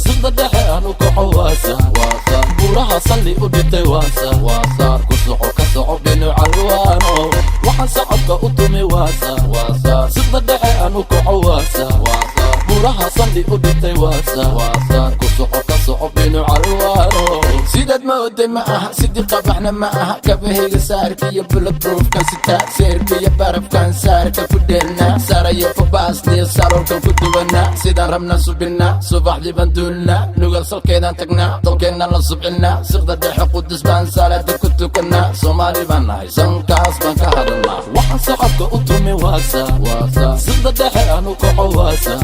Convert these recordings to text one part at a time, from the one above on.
sida dhexe aanu kaco waasa buraha salli u dhintay waasa ku soco ka soco dhinaca alwaano waxaan socodka u tumi waasa sida dhexe aanu kaco waasa buraha salli u dhintay waasa ku soco ka soco dhinaca alwaano sidaad ma oday ma aha sidii qabaxna ma aha kabahayga saarka iyo bulletproofkan sitaa seerka iyo barafkan saarka ku dheelna saarayo fabaasniyo saroolkan ku dubanna sidaan rabna subinna subaxdii baan duulna nugal salkeedaan tagnaa dalkeenna la subcinna siqda dhexe qudus baan salaada ku tukanna soomaali baan nahay sankaas baan ka hadalnaa waxaan socodka u tumi waasa siqda dhexe aanu kaco waasa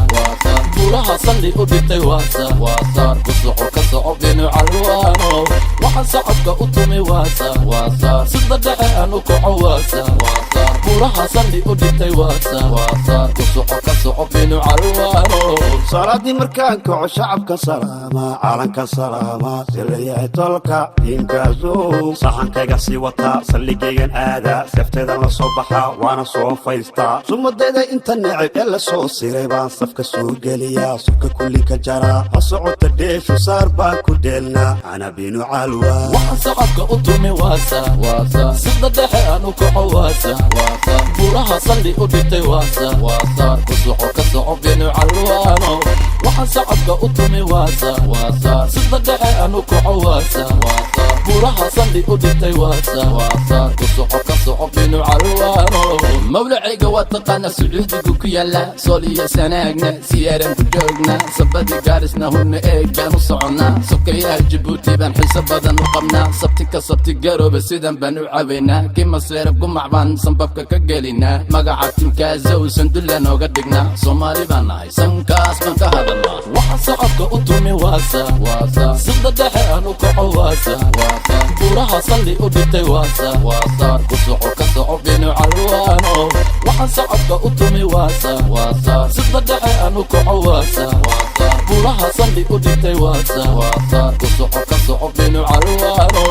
buraha salli u dhintay waasa ku soco ka soco dhinaca alwaano waxaan socodka u tumi waasa sida dhexe aanu kaco waasa buraha salli u dhintay waasa ku soco ka soco dhinaca alwaano salaadii markaan kaco shacabka salaama calanka salaama silayahay tolka diinkaasu saxankayga sii wataa salligaygan aada safteedan la soo baxaa waana soo faystaa sumadayda inta neceb ee la soo siray baan safka soo geliyaa subka kulli ka jaraa ha socota dheeshu saar baan ku dheelnaa ana binu calwa waxaan socodka u tumi waasa sida dhexe aanu kaco waasa buraha salli u dhintay waasa ku soco ka soco dhinaca alwaano waxaan socodka u tumi waasa sida dhexe aanu kaco waasa buraha salli u dhintay waasa ku soco ka soco dhinaca alwaano mawlacayga waa taqaana sacuudigu ku yaala sool iyo sanaagna siyaaran ku joogna sabadii gaarisna hurna eegaan u soconnaa sokayaha jabuuti baan xiiso badan u qabnaa sabti ka sabti garooba sidan baan u cabaynaa kimaseera gumac baan sanbabka ka gelinaa magaca timkaaza uusan dulla nooga dhignaa soomaali baan nahay sankaas baan ka hadalnaa waxaan socodka u tumi waasa sida dhexe aanu kaco waasa buraha salli u dhintay waasa ku soco ka soco dhinaca alwaano waxaan socodka u tumi waasa sida dhexe aanu kaco waasa buraha salli u dhintay waasa ku soco ka soco dhinaca alwaano